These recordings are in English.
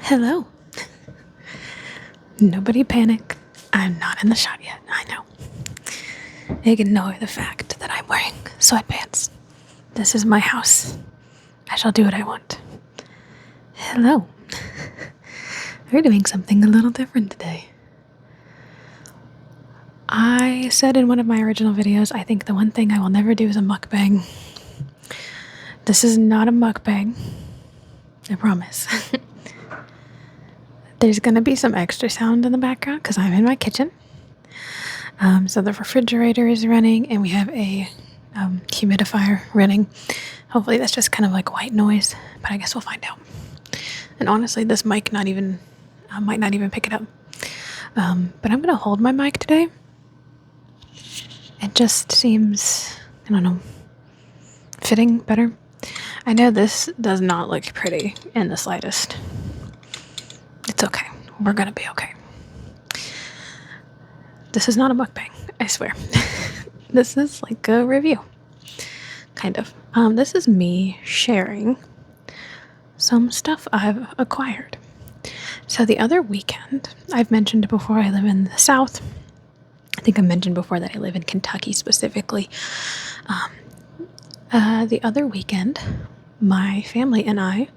Hello. Nobody panic. I'm not in the shot yet. I know. Ignore the fact that I'm wearing sweatpants. This is my house. I shall do what I want. Hello. We're doing something a little different today. I said in one of my original videos, I think the one thing I will never do is a mukbang. This is not a mukbang. I promise. There's going to be some extra sound in the background because I'm in my kitchen. So the refrigerator is running and we have a humidifier running. Hopefully that's just kind of like white noise, but I guess we'll find out. And honestly, this mic might not even pick it up. But I'm going to hold my mic today. It just seems, I don't know, fitting better. I know this does not look pretty in the slightest. It's okay. We're going to be okay. This is not a mukbang, I swear. This is like a review. Kind of. This is me sharing some stuff I've acquired. So the other weekend, I've mentioned before I live in the South. I think I mentioned before that I live in Kentucky specifically. The other weekend, my family and I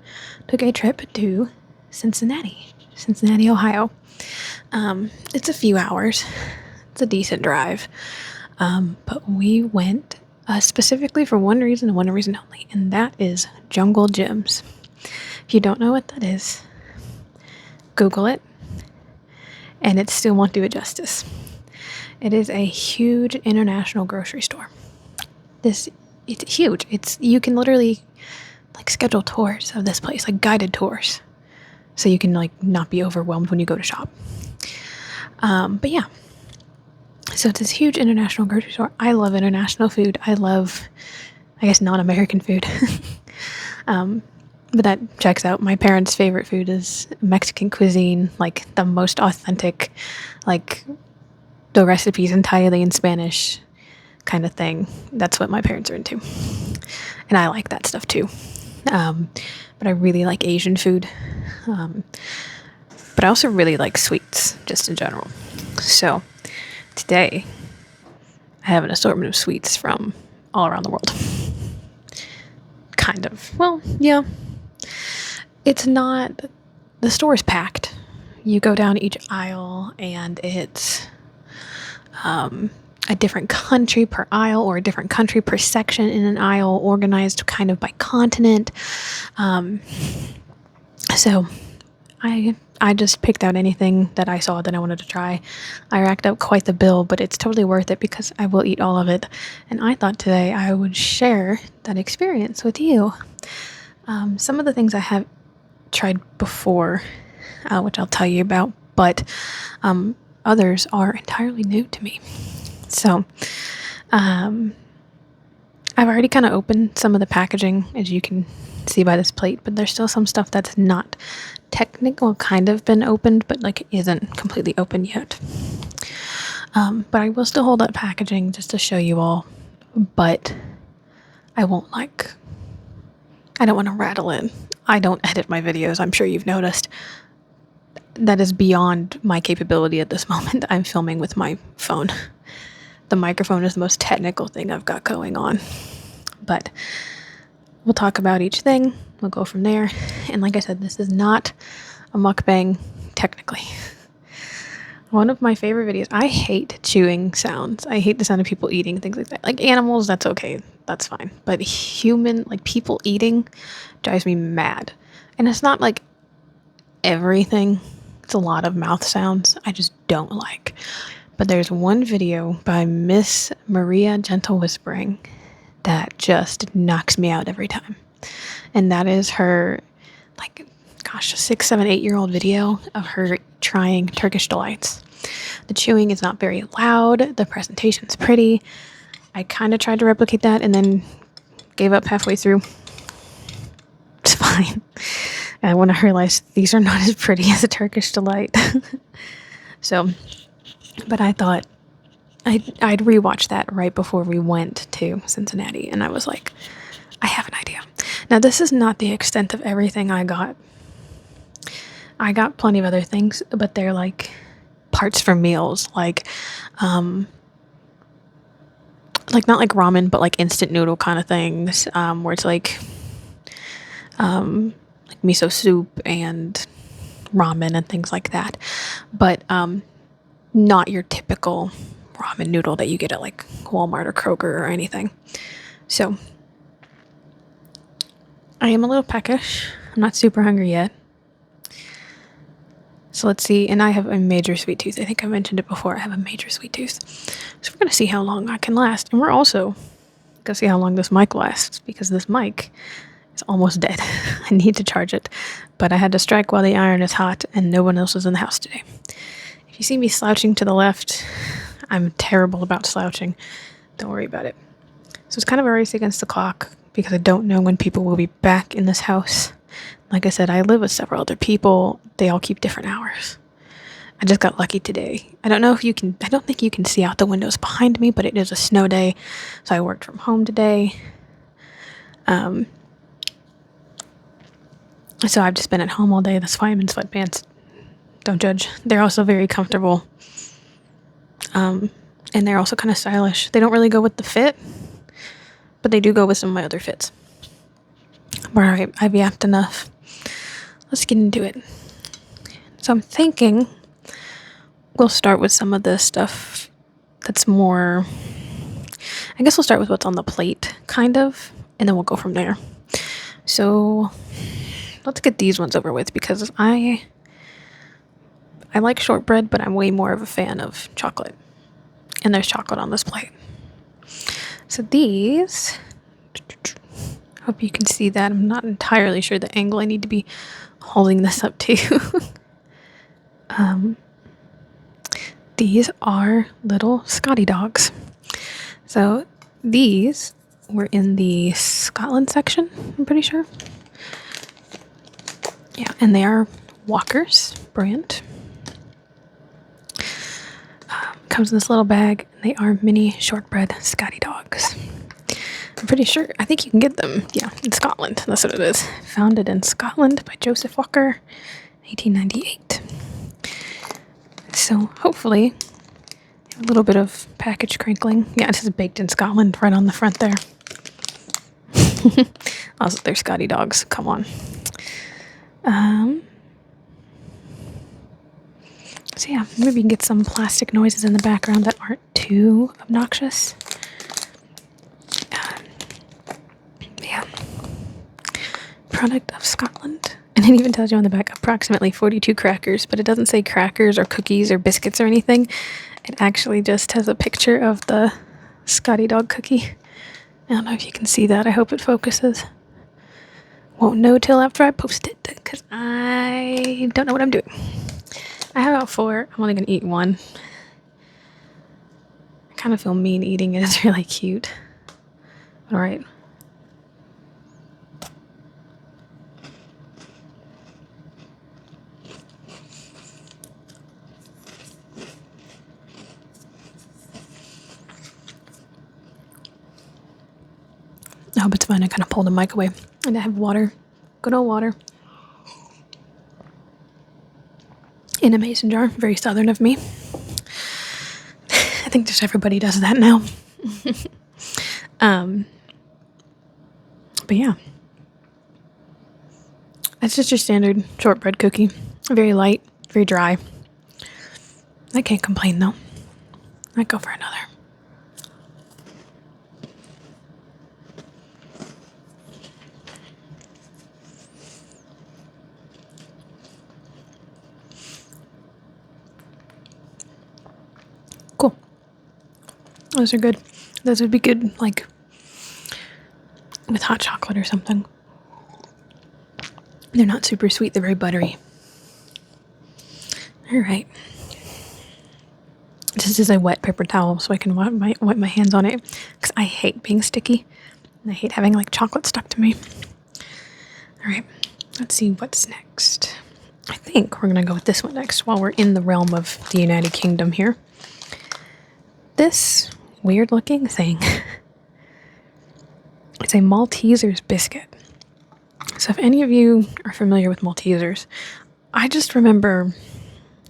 took a trip to Cincinnati, Ohio. It's a few hours. It's a decent drive. But we went specifically for one reason and one reason only, and that is Jungle Gyms. If you don't know what that is, Google it, and it still won't do it justice. It is a huge international grocery store. It's huge. You can literally like schedule tours of this place, like guided tours, so you can like not be overwhelmed when you go to shop. But yeah, so it's this huge international grocery store. I love international food. I love, I guess, non-American food. But that checks out. My parents' favorite food is Mexican cuisine, like the most authentic, like the recipes entirely in Spanish kind of thing. That's what my parents are into. And I like that stuff too. But I really like Asian food. But I also really like sweets, just in general. So today, I have an assortment of sweets from all around the world. Kind of. Well, yeah. It's not... The store is packed. You go down each aisle, and it's a different country per aisle, or a different country per section in an aisle, organized kind of by continent. So I just picked out anything that I saw that I wanted to try. I racked up quite the bill, but it's totally worth it because I will eat all of it. And I thought today I would share that experience with you. Some of the things I have tried before, which I'll tell you about, but others are entirely new to me. So I've already kind of opened some of the packaging, as you can see by this plate, but there's still some stuff that's not technical, kind of been opened, but like isn't completely open yet. But I will still hold up packaging just to show you all, but I don't want to rattle it. I don't edit my videos. I'm sure you've noticed. That is beyond my capability at this moment. I'm filming with my phone. The microphone is the most technical thing I've got going on. But we'll talk about each thing. We'll go from there. And like I said, this is not a mukbang, technically. One of my favorite videos, I hate chewing sounds. I hate the sound of people eating, things like that. Like animals, that's okay. That's fine. But people eating drives me mad. And it's not like everything. It's a lot of mouth sounds I just don't like. But there's one video by Miss Maria Gentle Whispering that just knocks me out every time. And that is her, 6, 7, 8-year-old video of her trying Turkish delights. The chewing is not very loud. The presentation's pretty. I kind of tried to replicate that and then gave up halfway through. It's fine. And when I realized these are not as pretty as a Turkish delight. But I thought I'd rewatch that right before we went to Cincinnati. And I was like, I have an idea. Now, this is not the extent of everything I got. I got plenty of other things, but they're like parts for meals, like not like ramen, but like instant noodle kind of things, where it's like miso soup and ramen and things like that, but not your typical ramen noodle that you get at like Walmart or Kroger or anything. So I am a little peckish. I'm not super hungry yet. So let's see. And I have a major sweet tooth. I think I mentioned it before. I have a major sweet tooth. So we're going to see how long I can last. And we're also going to see how long this mic lasts, because this mic is almost dead. I need to charge it. But I had to strike while the iron is hot, and no one else is in the house today. If you see me slouching to the left, I'm terrible about slouching. Don't worry about it. So it's kind of a race against the clock, because I don't know when people will be back in this house. Like I said, I live with several other people. They all keep different hours. I just got lucky today. I don't think you can see out the windows behind me, but it is a snow day, so I worked from home today. So I've just been at home all day. That's why I'm in sweatpants. Don't judge. They're also very comfortable. And they're also kind of stylish. They don't really go with the fit, but they do go with some of my other fits. All right, I've yapped enough. Let's get into it. So I'm thinking we'll start with some of the stuff that's more, I guess we'll start with what's on the plate, kind of, and then we'll go from there. So let's get these ones over with, because I like shortbread, but I'm way more of a fan of chocolate. And there's chocolate on this plate. So these, hope you can see that. I'm not entirely sure the angle I need to be holding this up to. These are little Scotty dogs. So these were in the Scotland section, I'm pretty sure. Yeah, and they are Walker's brand. Comes in this little bag. They are mini shortbread Scotty dogs. I'm pretty sure. I think you can get them. Yeah, in Scotland. That's what it is. Founded in Scotland by Joseph Walker, 1898. So hopefully, a little bit of package crinkling. Yeah, it says baked in Scotland right on the front there. Also, they're Scotty dogs. Come on. So yeah, maybe we can get some plastic noises in the background that aren't too obnoxious. Yeah. Product of Scotland. And it even tells you on the back approximately 42 crackers, but it doesn't say crackers or cookies or biscuits or anything. It actually just has a picture of the Scotty dog cookie. I don't know if you can see that. I hope it focuses. Won't know till after I post it, because I don't know what I'm doing. I have about 4. I'm only going to eat one. I kind of feel mean eating it. It's really cute. All right. I hope it's fine. I kind of pulled the mic away. And I have water. Good old water. In a mason jar. Very southern of me. I think just everybody does that now. But yeah. That's just your standard shortbread cookie. Very light. Very dry. I can't complain though. I'd go for another. Cool. Those are good. Those would be good, like, with hot chocolate or something. They're not super sweet. They're very buttery. All right. This is a wet paper towel, so I can wipe my hands on it, because I hate being sticky. And I hate having, like, chocolate stuck to me. All right. Let's see what's next. I think we're going to go with this one next while we're in the realm of the United Kingdom here. This weird looking thing. It's a Maltesers biscuit. So if any of you are familiar with Maltesers, I just remember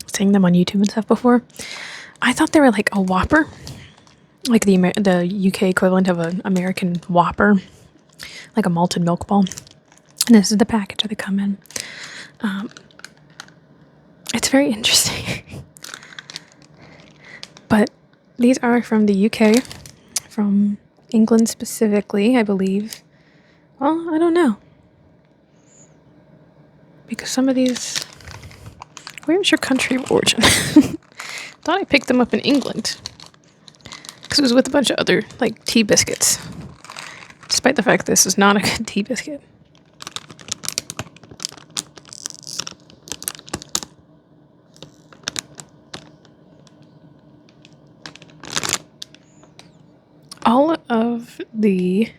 seeing them on YouTube and stuff before. I thought they were like a Whopper, like the UK equivalent of an American Whopper, like a malted milk ball. And this is the package that they come in. It's very interesting. But these are from the UK, from England specifically, I believe. Well, I don't know. Because some of these... Where's your country of origin? Thought I picked them up in England. Because it was with a bunch of other, like, tea biscuits. Despite the fact this is not a good tea biscuit. All of the,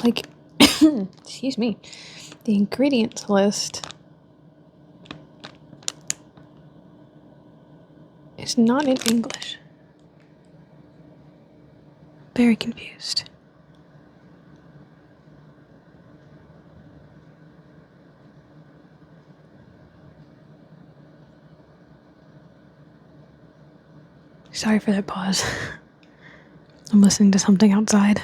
like, excuse me, the ingredients list is not in English. Very confused. Sorry for that pause. I'm listening to something outside.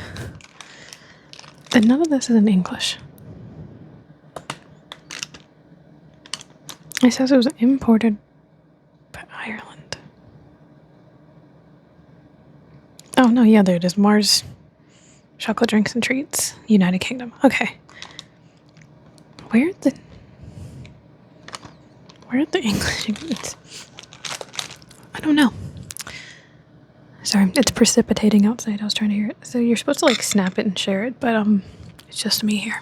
And none of this is in English. It says it was imported by Ireland. Oh, no, yeah, there it is. Mars Chocolate Drinks and Treats, United Kingdom. Okay. Where are the English ingredients? I don't know. Sorry, it's precipitating outside. I was trying to hear it. So you're supposed to like snap it and share it, but it's just me here.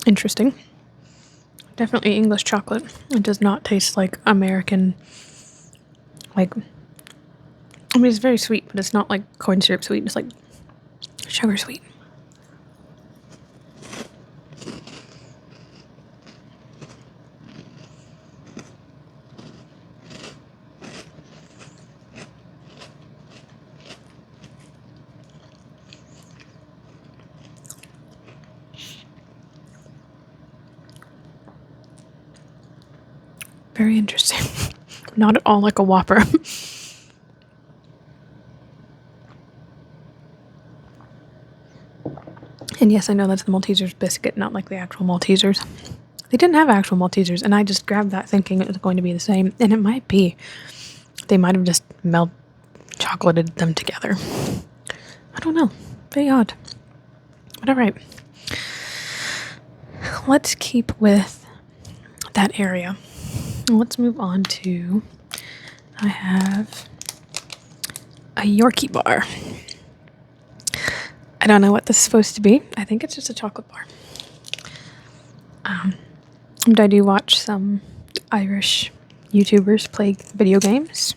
Interesting. Definitely English chocolate. It does not taste like American, like, I mean, it's very sweet, but it's not like corn syrup sweet. It's like sugar sweet. Very interesting. Not at all like a Whopper. And yes, I know that's the Maltesers biscuit, not like the actual Maltesers. They didn't have actual Maltesers, and I just grabbed that thinking it was going to be the same, and it might be. They might have just chocolated them together. I don't know. Very odd. But alright. Let's keep with that area. Let's move on to... I have a Yorkie bar. I don't know what this is supposed to be. I think it's just a chocolate bar. I do watch some Irish YouTubers play video games.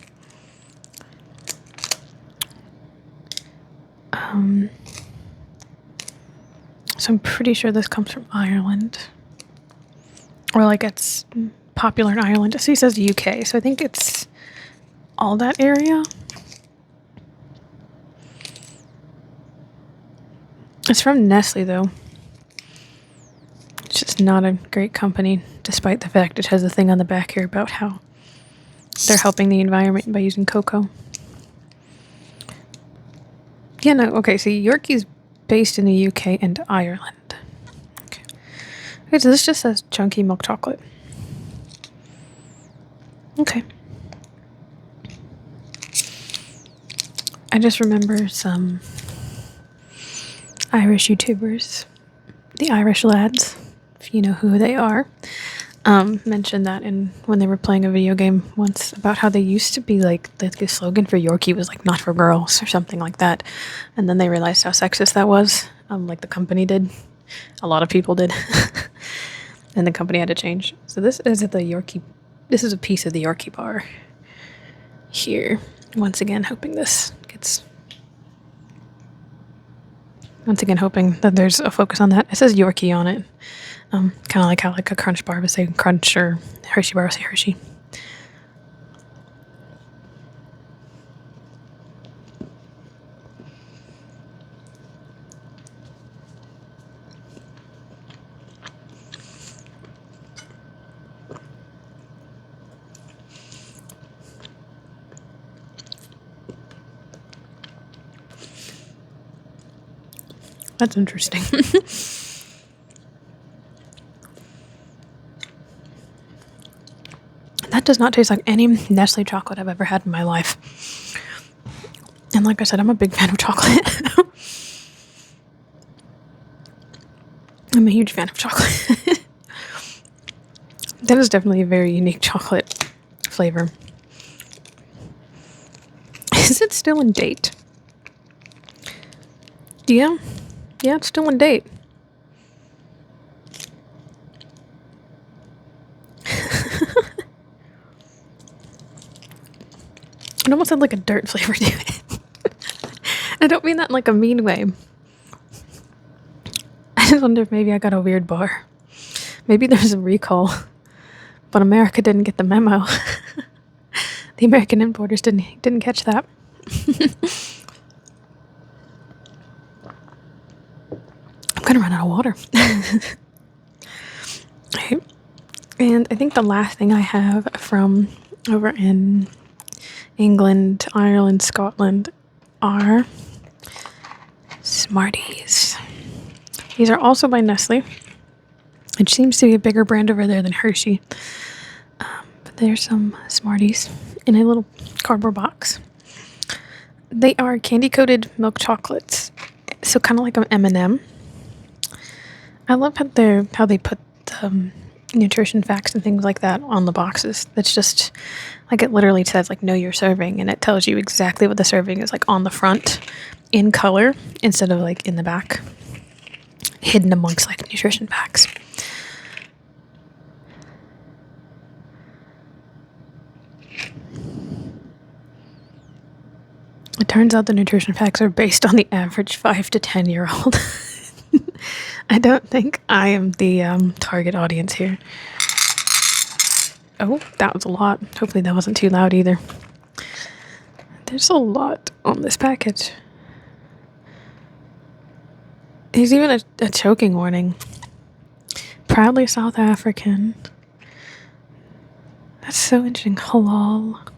So I'm pretty sure this comes from Ireland. Or like it's popular in Ireland. So he says UK, so I think it's all that area. It's from Nestle, though. It's just not a great company, despite the fact it has a thing on the back here about how they're helping the environment by using cocoa. Yeah, no, okay, so Yorkie's based in the UK and Ireland. Okay, so this just says chunky milk chocolate. Okay. I just remember some Irish YouTubers, the Irish lads, if you know who they are, mentioned that when they were playing a video game once about how they used to be like the slogan for Yorkie was like not for girls or something like that, and then they realized how sexist that was. Like the company did, a lot of people did, and the company had to change. So this is the Yorkie. This is a piece of the Yorkie bar here. Once again, hoping this gets. Once again, hoping that there's a focus on that. It says Yorkie on it. Kind of like how like a Crunch bar would say Crunch or Hershey bar would say Hershey. That's interesting. That does not taste like any Nestle chocolate I've ever had in my life. And like I said, I'm a big fan of chocolate. I'm a huge fan of chocolate. That is definitely a very unique chocolate flavor. Is it still in date? Yeah. Yeah, it's still in date. It almost had like a dirt flavor to it. I don't mean that in like a mean way. I just wonder if maybe I got a weird bar. Maybe there's a recall. But America didn't get the memo. The American importers didn't catch that. I'm gonna run out of water. Okay. And I think the last thing I have from over in England, Ireland, Scotland are Smarties. These are also by Nestle. It seems to be a bigger brand over there than Hershey. But there's some Smarties in a little cardboard box. They are candy-coated milk chocolates. So kind of like an M&M. I love how they put the nutrition facts and things like that on the boxes. That's just like it literally says like know your serving, and it tells you exactly what the serving is like on the front in color instead of like in the back, hidden amongst like nutrition facts. It turns out the nutrition facts are based on the average 5 to 10-year-old. I don't think I am the target audience here. Oh, that was a lot. Hopefully that wasn't too loud either. There's a lot on this package. There's even a choking warning. Proudly South African. That's so interesting. Halal.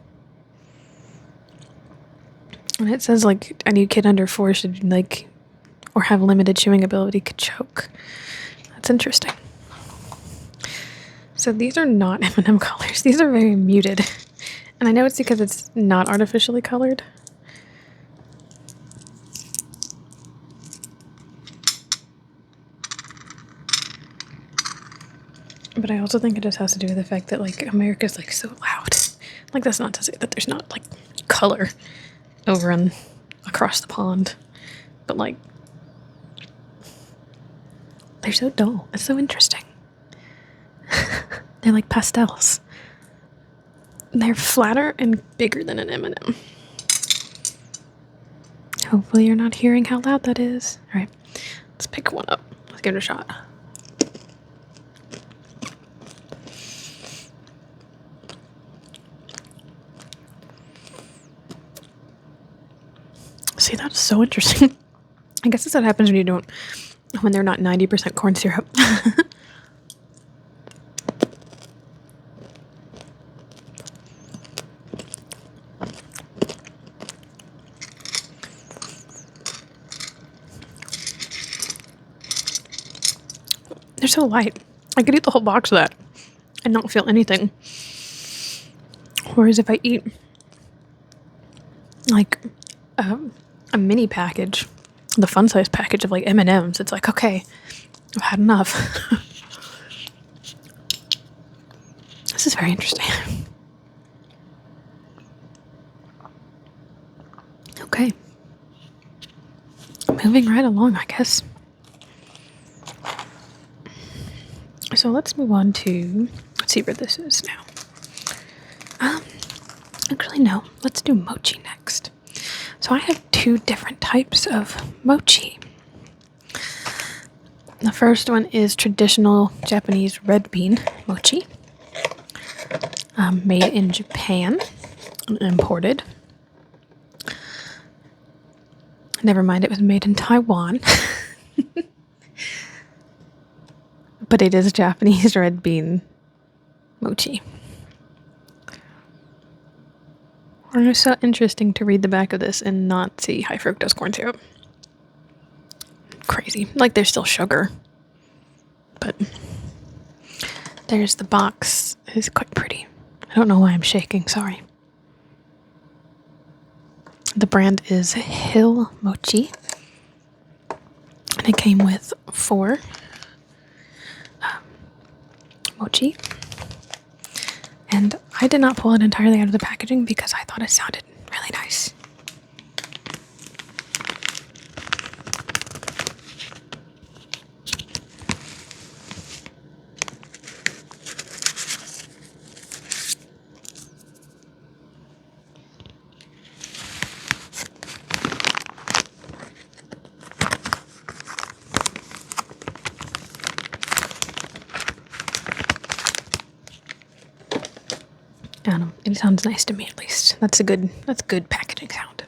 And it says like any kid under 4 should like or have limited chewing ability could choke. That's interesting. So these are not M&M colors. These are very muted. And I know it's because it's not artificially colored. But I also think it just has to do with the fact that like America's like so loud. Like that's not to say that there's not like color over and across the pond. But like they're so dull. It's so interesting. They're like pastels. They're flatter and bigger than an M&M. Hopefully you're not hearing how loud that is. All right, let's pick one up. Let's give it a shot. See, that's so interesting. I guess that's what happens when they're not 90% corn syrup. They're so light. I could eat the whole box of that and not feel anything. Whereas if I eat like a mini package, the fun size package of like M&Ms, it's like, okay, I've had enough. This is very interesting. Okay. Moving right along, I guess. So let's move on to, let's see where this is now. Actually, no, let's do mochi next. So I have 2 different types of mochi. The first one is traditional Japanese red bean mochi, made in Japan and imported. Never mind, it was made in Taiwan. But it is Japanese red bean mochi. It was so interesting to read the back of this and not see high fructose corn syrup. Crazy. Like, there's still sugar. But there's the box. It's quite pretty. I don't know why I'm shaking, sorry. The brand is Hill Mochi. And it came with 4 mochi. And I did not pull it entirely out of the packaging because I thought it sounded really nice. I don't know. It sounds nice to me, at least. That's good packaging sound.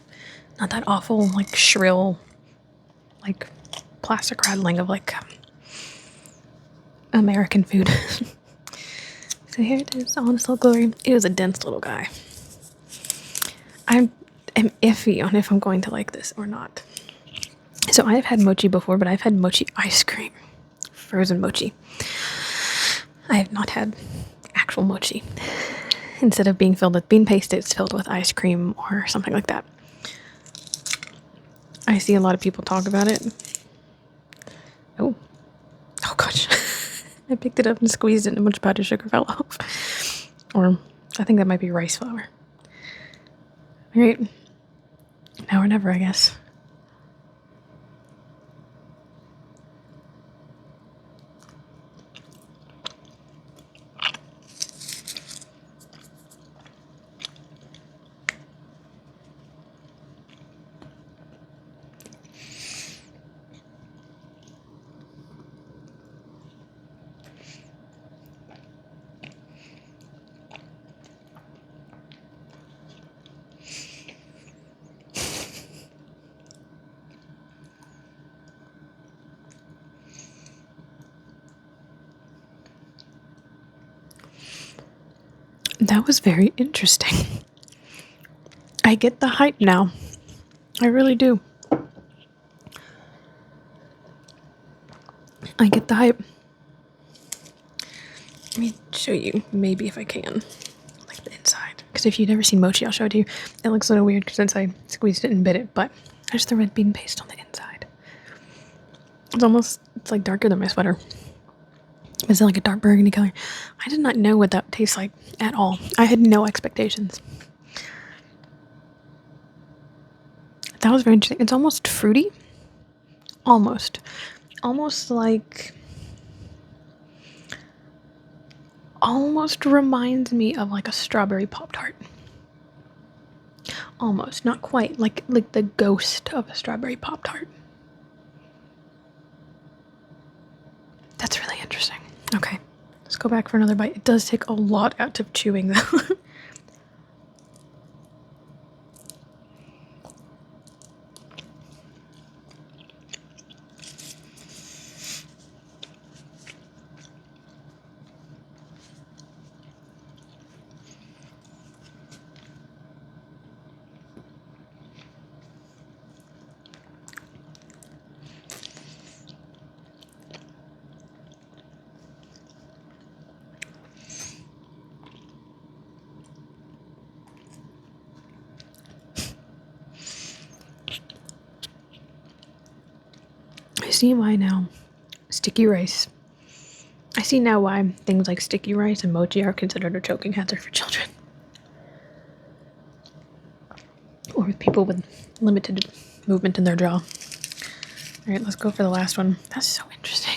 Not that awful, like, shrill, like, plastic rattling of, like, American food. So here it is, Honest Little Glory. It was a dense little guy. I am iffy on if I'm going to like this or not. So I've had mochi before, but I've had mochi ice cream. Frozen mochi. I have not had actual mochi. Instead of being filled with bean paste, it's filled with ice cream or something like that. I see a lot of people talk about it. Oh gosh. I picked it up and squeezed it and a bunch of powdered sugar fell off. Or I think that might be rice flour. Alright. Now or never, I guess. That was very interesting. I get the hype now. I really do. I get the hype. Let me show you, maybe if I can, like the inside. Because if you've never seen mochi, I'll show it to you. It looks a little weird since I squeezed it and bit it, but there's the red bean paste on the inside. It's like darker than my sweater. It's like a dark burgundy color. I did not know what that tastes like at all. I had no expectations. That was very interesting. It's almost fruity. Almost like... Almost reminds me of like a strawberry Pop-Tart. Almost. Not quite. Like the ghost of a strawberry Pop-Tart. That's really interesting. Okay. Let's go back for another bite. It does take a lot out of chewing though. I see why now. Sticky rice. I see now why things like sticky rice and mochi are considered a choking hazard for children. Or with people with limited movement in their jaw. Alright, let's go for the last one. That's so interesting.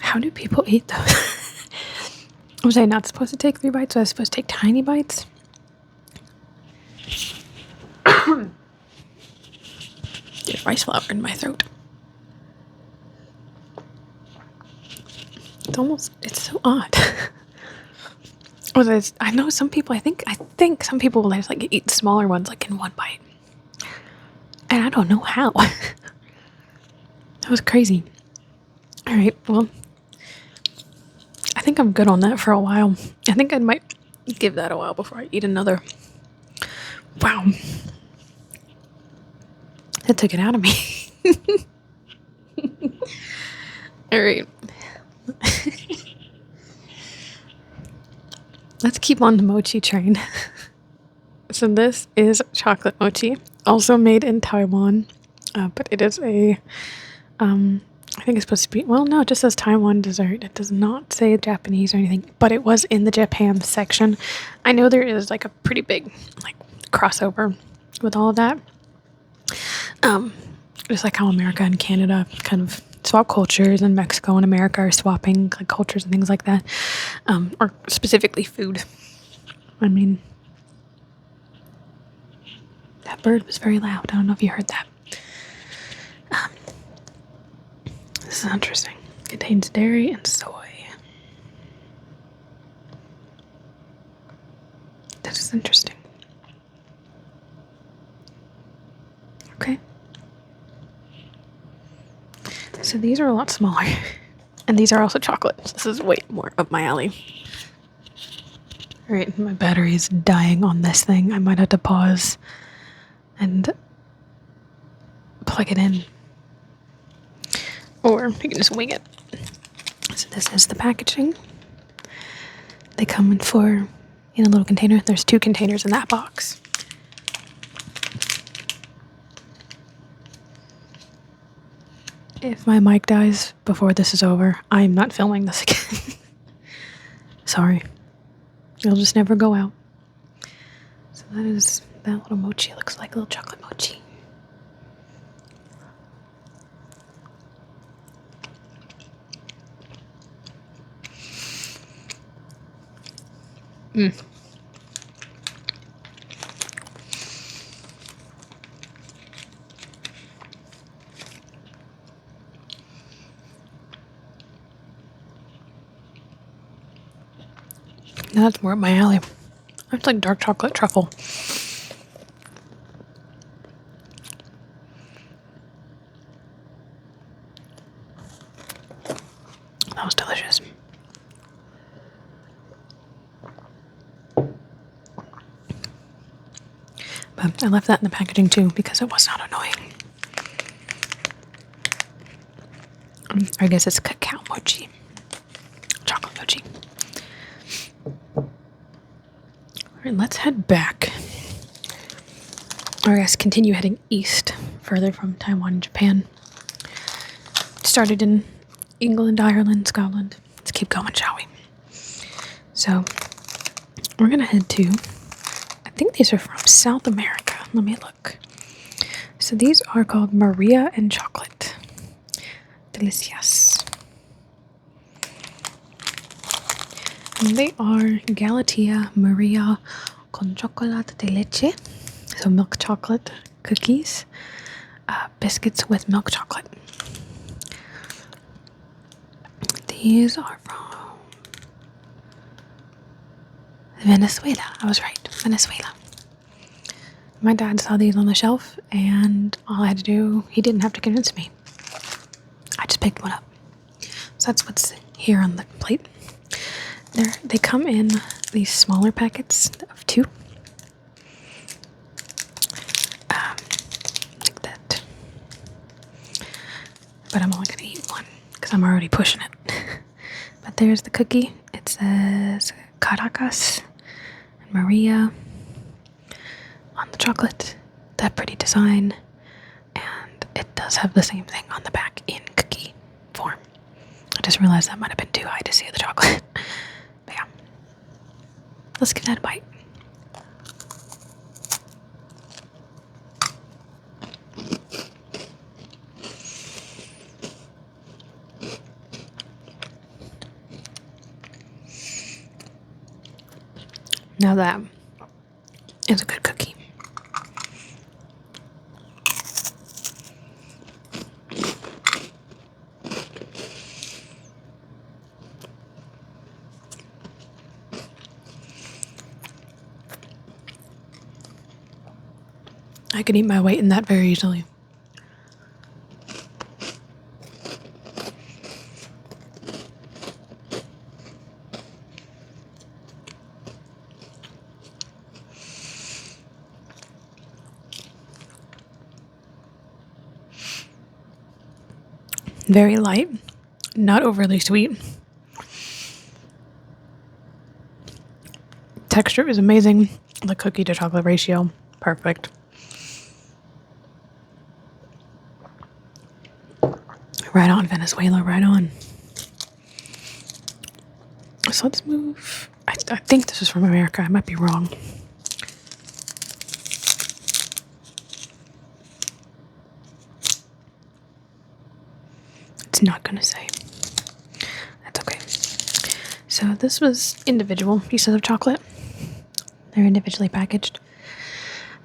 How do people eat those? Was I not supposed to take 3 bites? Was I supposed to take tiny bites? There's rice flour in my throat. It's so odd. I know some people, I think some people will just like eat smaller ones like in 1 bite. And I don't know how. That was crazy. Alright, well, I think I'm good on that for a while. I think I might give that a while before I eat another. Wow. That took it out of me. Alright. Let's keep on the mochi train. So this is chocolate mochi, also made in Taiwan, but it is I think it's supposed to be, well, no, it just says Taiwan dessert. It does not say Japanese or anything, but it was in the Japan section. I know there is like a pretty big like crossover with all of that. Just like how America and Canada kind of swap cultures, and Mexico and America are swapping like cultures and things like that, or specifically food. I mean, that bird was very loud. I don't know if you heard that. This is interesting. Contains dairy and soy. That is interesting. Okay. So these are a lot smaller. And these are also chocolate. This is way more up my alley. Alright, my battery is dying on this thing. I might have to pause and plug it in. Or you can just wing it. So this is the packaging. They come in a little container. There's 2 containers in that box. If my mic dies before this is over, I'm not filming this again. Sorry. It'll just never go out. So that is that little mochi. It looks like a little chocolate mochi. Now that's more up my alley. It's like dark chocolate truffle. That was delicious. But I left that in the packaging too because it was not annoying. I guess it's cacao mochi. Chocolate mochi. Alright, let's head back. Or I guess continue heading east, further from Taiwan and Japan. Started in England, Ireland, Scotland. Let's keep going, shall we? So, we're gonna head to, I think these are from South America. Let me look. So these are called Maria and Chocolate. Delicious. And they are Galatea Maria con chocolate de leche. So milk chocolate cookies. Biscuits with milk chocolate. These are from Venezuela. I was right. Venezuela. My dad saw these on the shelf, and all I had to do, he didn't have to convince me. I just picked one up. So that's what's here on the plate. They come in these smaller packets of 2. Like that. but I'm only gonna eat one because I'm already pushing it. But there's the cookie. It says Caracas and Maria on the chocolate. That pretty design. And it does have the same thing on the back in cookie form. I just realized that might have been too high to see the chocolate. But yeah. Let's give that a bite. Now that is a good cookie. I could eat my weight in that very easily. Very light, not overly sweet. Texture is amazing. The cookie to chocolate ratio, perfect. Right on, Venezuela, right on. So let's move. I think this is from America. I might be wrong. It's not gonna say. That's okay. So this was individual pieces of chocolate. They're individually packaged.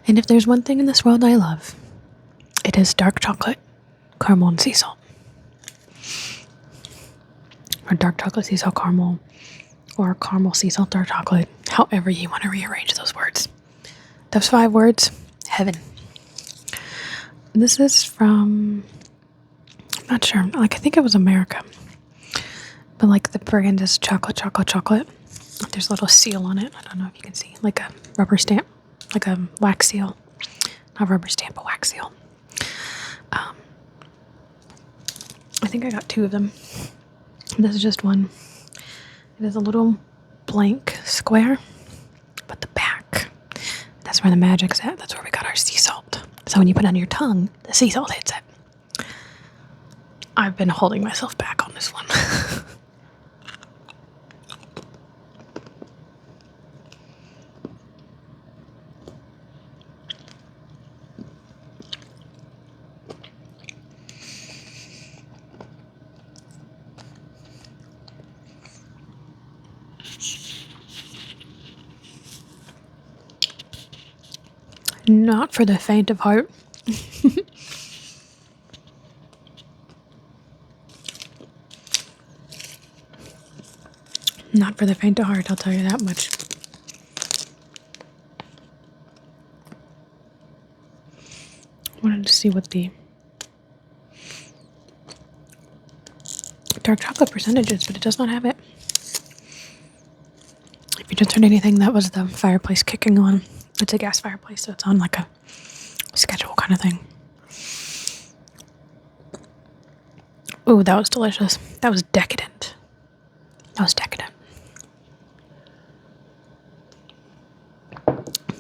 And if there's one thing in this world I love, it is dark chocolate, caramel, and sea salt. Or dark chocolate, sea salt, caramel, or caramel, sea salt, dark chocolate. However you want to rearrange those words. Those 5 words, heaven. This is from, I'm not sure, like I think it was America. But like the brand is chocolate, chocolate, chocolate. There's a little seal on it. I don't know if you can see, like a rubber stamp, like a wax seal. Not rubber stamp, a wax seal. I think I got 2 of them. This is just one. It is a little blank square, but the back, that's where the magic's at. That's where we got our sea salt. So when you put it on your tongue, the sea salt hits it. I've been holding myself back on this one. Not for the faint of heart. Not for the faint of heart, I'll tell you that much. Wanted to see what the dark chocolate percentage is, but it does not have it. If you just heard anything, that was the fireplace kicking on. It's a gas fireplace, so it's on like a schedule kind of thing. Ooh, that was delicious. That was decadent. That was decadent.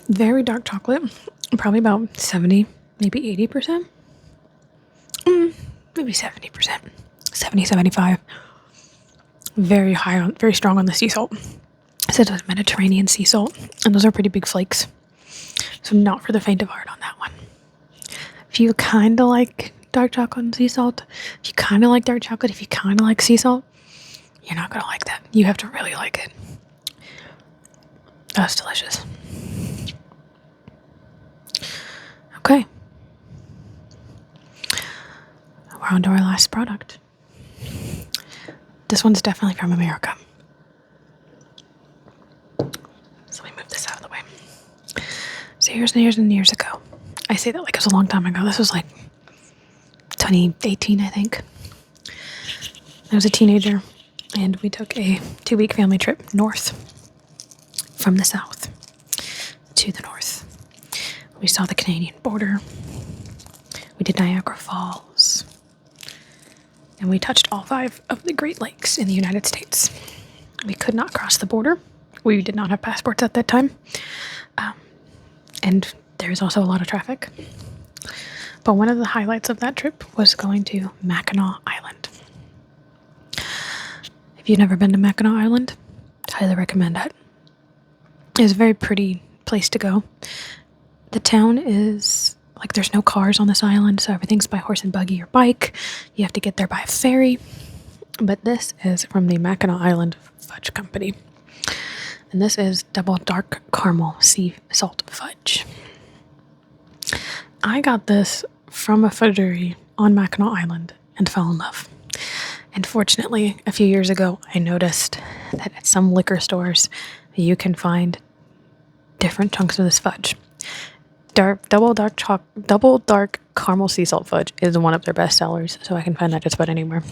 Very dark chocolate. Probably about 70, maybe 80%. Maybe 70%. 70, 75. Very high on, very strong on the sea salt. I said it was Mediterranean sea salt, and those are pretty big flakes. So not for the faint of heart on that one. If you kind of like dark chocolate and sea salt, if you kind of like dark chocolate, if you kind of like sea salt, you're not going to like that. You have to really like it. That's delicious. Okay. We're on to our last product. This one's definitely from America. So let me move this out of the way. So years and years and years ago. I say that like it was a long time ago. This was like 2018, I think. I was a teenager, and we took a 2-week family trip north from the south to the north. We saw the Canadian border. We did Niagara Falls. and we touched all 5 of the Great Lakes in the United States. We could not cross the border. We did not have passports at that time. And there was also a lot of traffic. But one of the highlights of that trip was going to Mackinac Island. If you've never been to Mackinac Island, highly recommend it. It's a very pretty place to go. The town is, like, there's no cars on this island, so everything's by horse and buggy or bike. You have to get there by a ferry. But this is from the Mackinac Island Fudge Company. And this is double dark caramel sea salt fudge. I got this from a fudgery on Mackinac Island and fell in love. And fortunately, a few years ago, I noticed that at some liquor stores, you can find different chunks of this fudge. Double dark caramel sea salt fudge is one of their best sellers, so I can find that just about anywhere.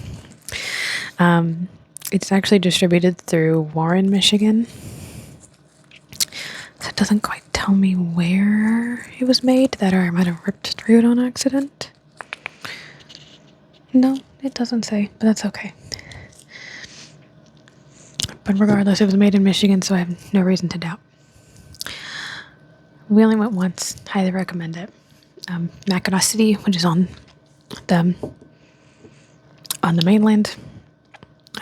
It's actually distributed through Warren, Michigan. So it doesn't quite tell me where it was made, that or I might have ripped through it on accident. No, it doesn't say, but that's okay. But regardless, it was made in Michigan, so I have no reason to doubt. We only went once. Highly recommend it. Mackinac City, which is on the mainland,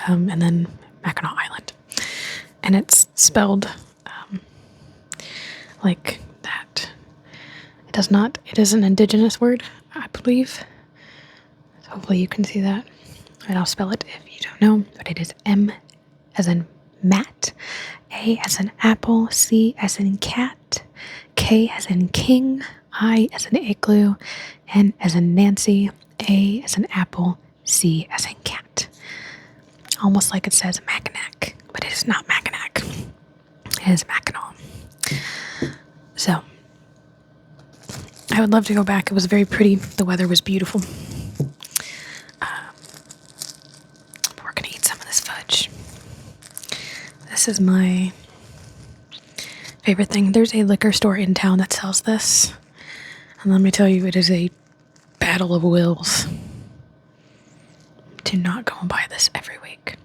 and then Mackinac Island. And it's spelled like that. It is an indigenous word, I believe. So hopefully you can see that. And I'll spell it if you don't know, but it is M as in Matt, A as in apple, C as in cat, K as in king, I as in igloo, N as in Nancy, A as in apple, C as in cat. Almost like it says Mackinac, but it is not Mackinac. It is Mackinac. So, I would love to go back. It was very pretty. The weather was beautiful. We're going to eat some of this fudge. This is my favorite thing. There's a liquor store in town that sells this. And let me tell you, it is a battle of wills to not go and buy this every week.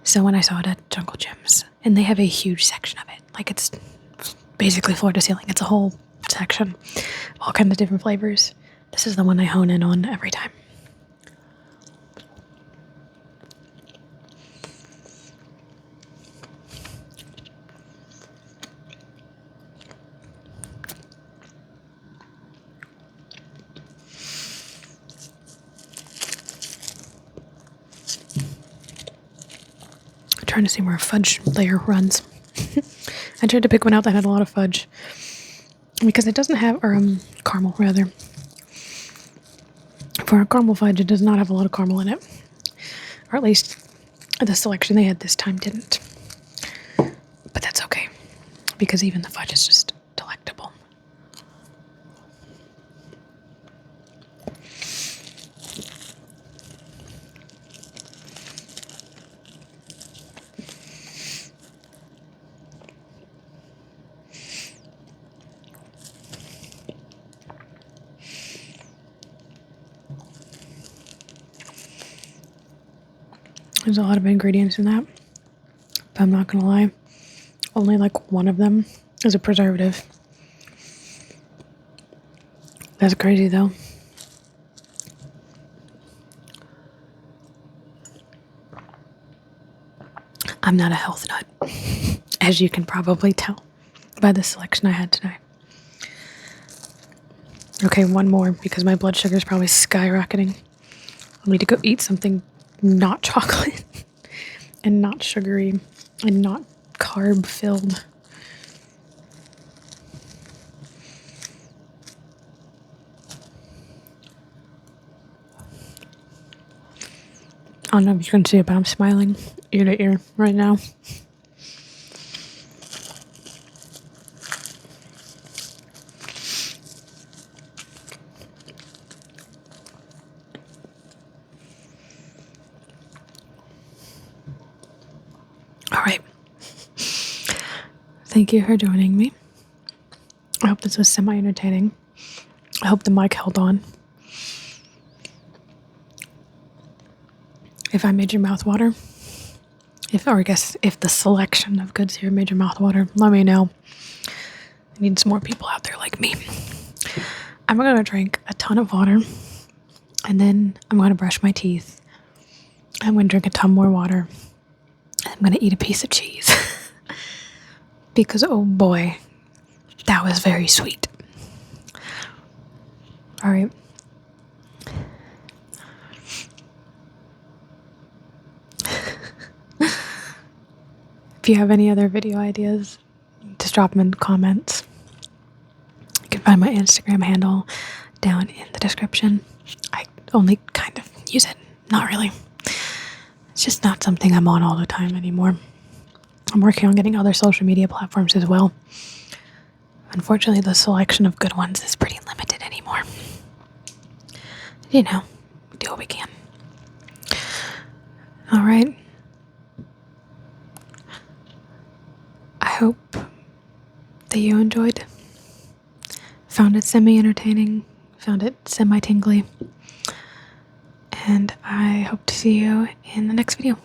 So when I saw it at Jungle Gyms, and they have a huge section of it, like it's basically floor to ceiling. It's a whole section, all kinds of different flavors. This is the one I hone in on every time. I'm trying to see where a fudge layer runs. I tried to pick one out that had a lot of fudge because it doesn't have, or caramel rather. For a caramel fudge, it does not have a lot of caramel in it, or at least the selection they had this time didn't. But that's okay because even the fudge is just delectable. There's a lot of ingredients in that, but I'm not gonna lie, only like one of them is a preservative. That's crazy though. I'm not a health nut, as you can probably tell by the selection I had today. Okay, one more because my blood sugar is probably skyrocketing. I need to go eat something not chocolate and not sugary and not carb filled. I don't know if you can see it, but I'm smiling ear to ear right now. All right. Thank you for joining me. I hope this was semi-entertaining. I hope the mic held on. if I made your mouth water. Or I guess if the selection of goods here made your mouth water, let me know. I need some more people out there like me. I'm going to drink a ton of water, and then I'm going to brush my teeth. I'm going to drink a ton more water. I'm going to eat a piece of cheese. Because, oh boy, that was very sweet. All right. If you have any other video ideas, just drop them in the comments. You can find my Instagram handle down in the description. I only kind of use it. Not really. It's just not something I'm on all the time anymore. I'm working on getting other social media platforms as well. Unfortunately, the selection of good ones is pretty limited anymore. You know, we do what we can. All right. I hope that you enjoyed. Found it semi-entertaining. Found it semi-tingly. And I hope to see you in the next video.